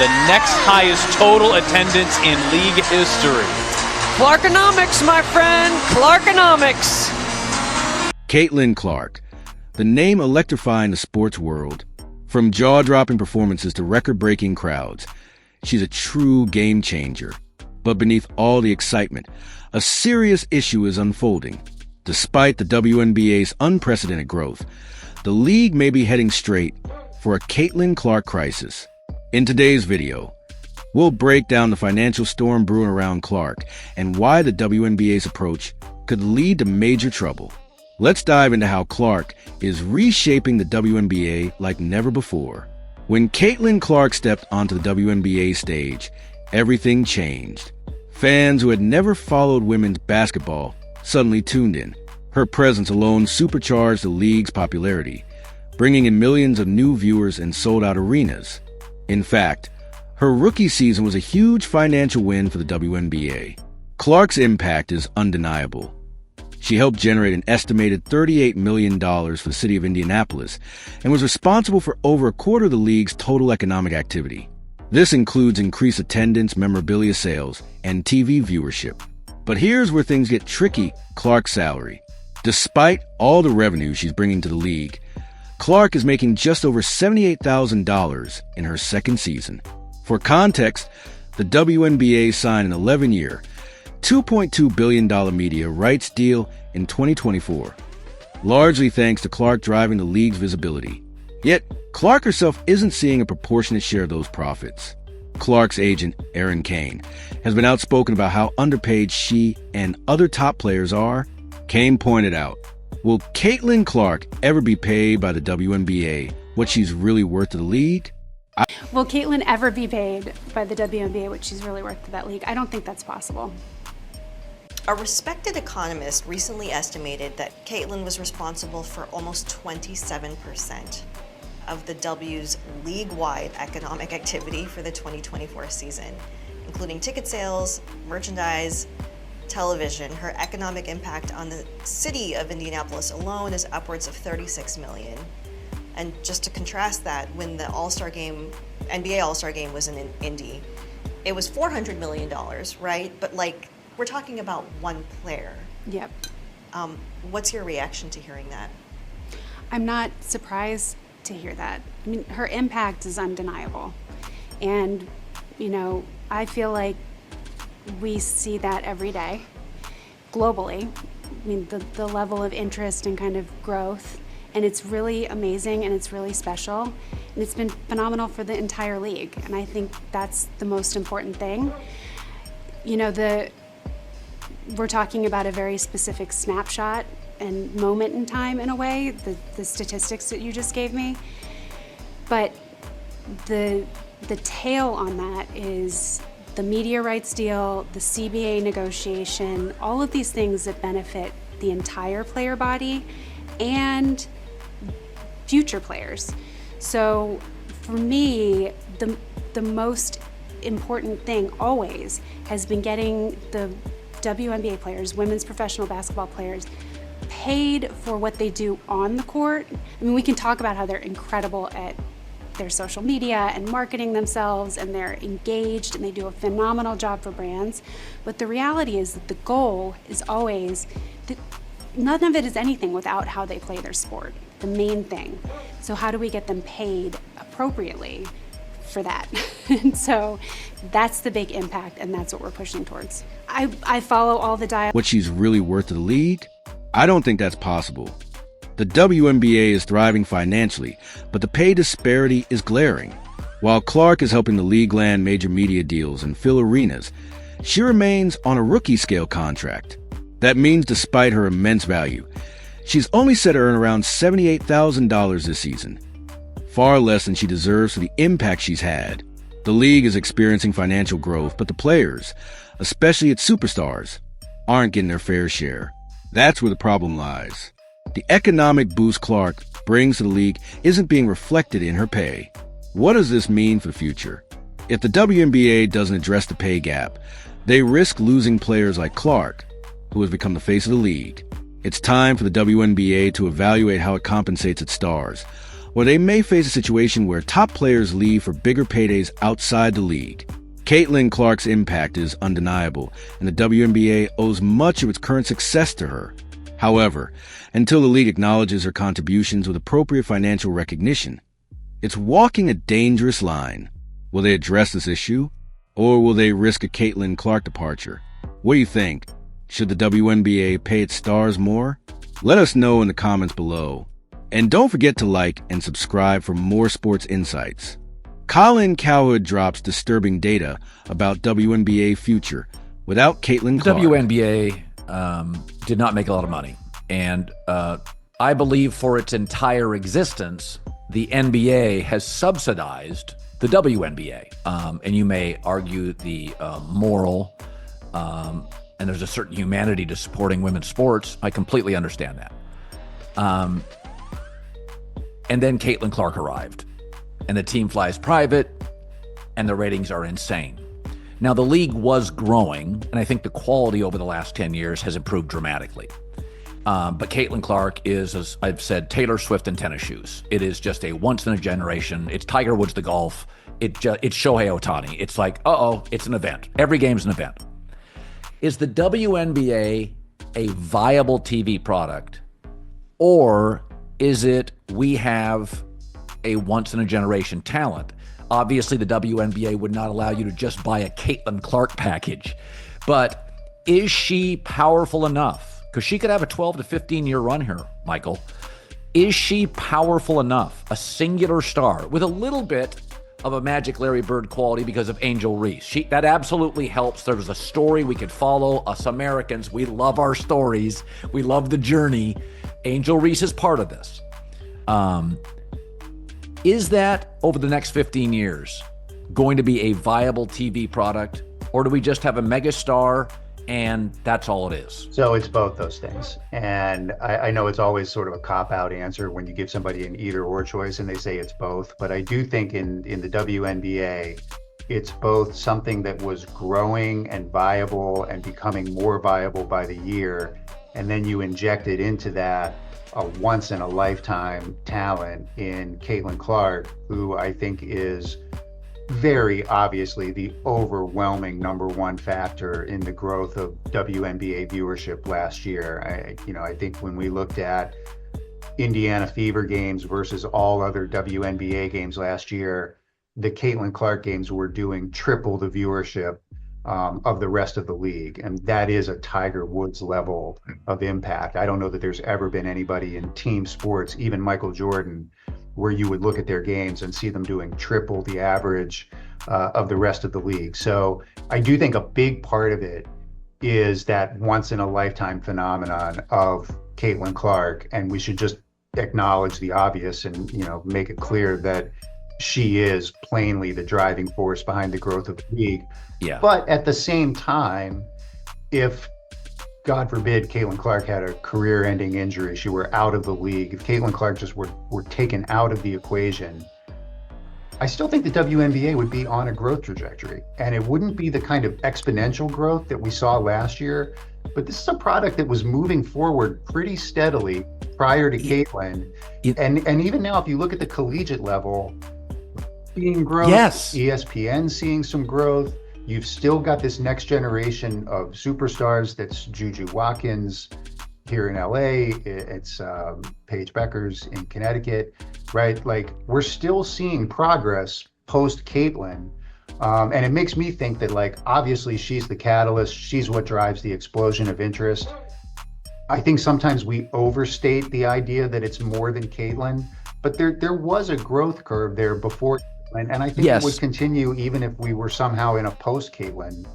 the next highest total attendance in league history. Clarkonomics, my friend, Clarkonomics. Caitlin Clark, the name electrifying the sports world. From jaw-dropping performances to record-breaking crowds, she's a true game changer. But beneath all the excitement, a serious issue is unfolding. Despite the WNBA's unprecedented growth, the league may be heading straight for a Caitlin Clark crisis. In today's video, we'll break down the financial storm brewing around Clark and why the WNBA's approach could lead to major trouble. Let's dive into how Clark is reshaping the WNBA like never before. When Caitlin Clark stepped onto the WNBA stage, everything changed. Fans who had never followed women's basketball suddenly tuned in. Her presence alone supercharged the league's popularity, bringing in millions of new viewers and sold-out arenas. In fact, her rookie season was a huge financial win for the WNBA. Clark's impact is undeniable. She helped generate an estimated $38 million for the city of Indianapolis and was responsible for over a quarter of the league's total economic activity. This includes increased attendance, memorabilia sales, and TV viewership. But here's where things get tricky: Clark's salary. Despite all the revenue she's bringing to the league, Clark is making just over $78,000 in her second season. For context, the WNBA signed an 11-year, $2.2 billion media rights deal in 2024, largely thanks to Clark driving the league's visibility. Yet, Clark herself isn't seeing a proportionate share of those profits. Clark's agent, Erin Kane, has been outspoken about how underpaid she and other top players are. Kane pointed out, will Caitlin Clark ever be paid by the WNBA what she's really worth to the league? Will Caitlin ever be paid by the WNBA what she's really worth to that league? I don't think that's possible. A respected economist recently estimated that Caitlin was responsible for almost 27% of the W's league-wide economic activity for the 2024 season, including ticket sales, merchandise, television. Her economic impact on the city of Indianapolis alone is upwards of $36 million. And just to contrast that, when the All-Star game, NBA All-Star game was in Indy, it was $400 million, right? But we're talking about one player. Yep. What's your reaction to hearing that? I'm not surprised to hear that. I mean, her impact is undeniable. And, I feel like we see that every day globally. I mean, the level of interest and kind of growth, and it's really amazing and it's really special. And it's been phenomenal for the entire league. And I think that's the most important thing. We're talking about a very specific snapshot and moment in time in a way, the statistics that you just gave me. But the tail on that is the media rights deal, the CBA negotiation, all of these things that benefit the entire player body and future players. So for me, the most important thing always has been getting the WNBA players, women's professional basketball players, paid for what they do on the court. I mean, we can talk about how they're incredible at their social media and marketing themselves, and they're engaged and they do a phenomenal job for brands. But the reality is that the goal is always that none of it is anything without how they play their sport, the main thing. So how do we get them paid appropriately for that? And so that's the big impact, and that's what we're pushing towards. I follow all the dialogue. What she's really worth to the league? I don't think that's possible. The WNBA is thriving financially, but the pay disparity is glaring. While Clark is helping the league land major media deals and fill arenas, she remains on a rookie-scale contract. That means despite her immense value, she's only set to earn around $78,000 this season, far less than she deserves for the impact she's had. The league is experiencing financial growth, but the players, especially its superstars, aren't getting their fair share. That's where the problem lies. The economic boost Clark brings to the league isn't being reflected in her pay. What does this mean for the future? If the WNBA doesn't address the pay gap, they risk losing players like Clark, who has become the face of the league. It's time for the WNBA to evaluate how it compensates its stars, Or they may face a situation where top players leave for bigger paydays outside the league. Caitlin Clark's impact is undeniable, and the WNBA owes much of its current success to her. However, until the league acknowledges her contributions with appropriate financial recognition, it's walking a dangerous line. Will they address this issue, or will they risk a Caitlin Clark departure? What do you think? Should the WNBA pay its stars more? Let us know in the comments below. And don't forget to like and subscribe for more sports insights. Colin Cowherd drops disturbing data about WNBA future without Caitlin Clark. WNBA did not make a lot of money. And I believe for its entire existence, the NBA has subsidized the WNBA. And you may argue the moral, and there's a certain humanity to supporting women's sports. I completely understand that. And then Caitlin Clark arrived, and the team flies private, and the ratings are insane. Now, the league was growing, and I think the quality over the last 10 years has improved dramatically. But Caitlin Clark is, as I've said, Taylor Swift in tennis shoes. It is just a once-in-a-generation. It's Tiger Woods the golf. It's Shohei Ohtani. It's like, it's an event. Every game's an event. Is the WNBA a viable TV product, or is it we have a once-in-a-generation talent? Obviously, the WNBA would not allow you to just buy a Caitlin Clark package. But is she powerful enough? Because she could have a 12 to 15-year run here, Michael. Is she powerful enough? A singular star with a little bit of a Magic Larry Bird quality because of Angel Reese. That absolutely helps. There's a story we could follow. Us Americans, we love our stories. We love the journey. Angel Reese is part of this. Is that, over the next 15 years, going to be a viable TV product? Or do we just have a megastar and that's all it is? So it's both those things. And I know it's always sort of a cop-out answer when you give somebody an either-or choice and they say it's both. But I do think in the WNBA, it's both something that was growing and viable and becoming more viable by the year. And then you injected into that a once-in-a-lifetime talent in Caitlin Clark, who I think is very obviously the overwhelming number one factor in the growth of WNBA viewership last year. I think when we looked at Indiana Fever games versus all other WNBA games last year, the Caitlin Clark games were doing triple the viewership of the rest of the league. And that is a Tiger Woods level of impact. I don't know that there's ever been anybody in team sports, even Michael Jordan, where you would look at their games and see them doing triple the average of the rest of the league. So I do think a big part of it is that once in a lifetime phenomenon of Caitlin Clark. And we should just acknowledge the obvious and, make it clear that she is plainly the driving force behind the growth of the league. Yeah. But at the same time, if God forbid Caitlin Clark had a career-ending injury, she were out of the league, if Caitlin Clark just were taken out of the equation, I still think the WNBA would be on a growth trajectory. And it wouldn't be the kind of exponential growth that we saw last year, but this is a product that was moving forward pretty steadily prior to Caitlin. And even now, if you look at the collegiate level, seeing growth, yes. ESPN seeing some growth. You've still got this next generation of superstars. That's Juju Watkins here in LA. It's Paige Beckers in Connecticut, right? Like, we're still seeing progress post Caitlin. And it makes me think that, like, obviously she's the catalyst. She's what drives the explosion of interest. I think sometimes we overstate the idea that it's more than Caitlin, but there was a growth curve there before. And I think yes. it would continue even if we were somehow in a post-Caitlin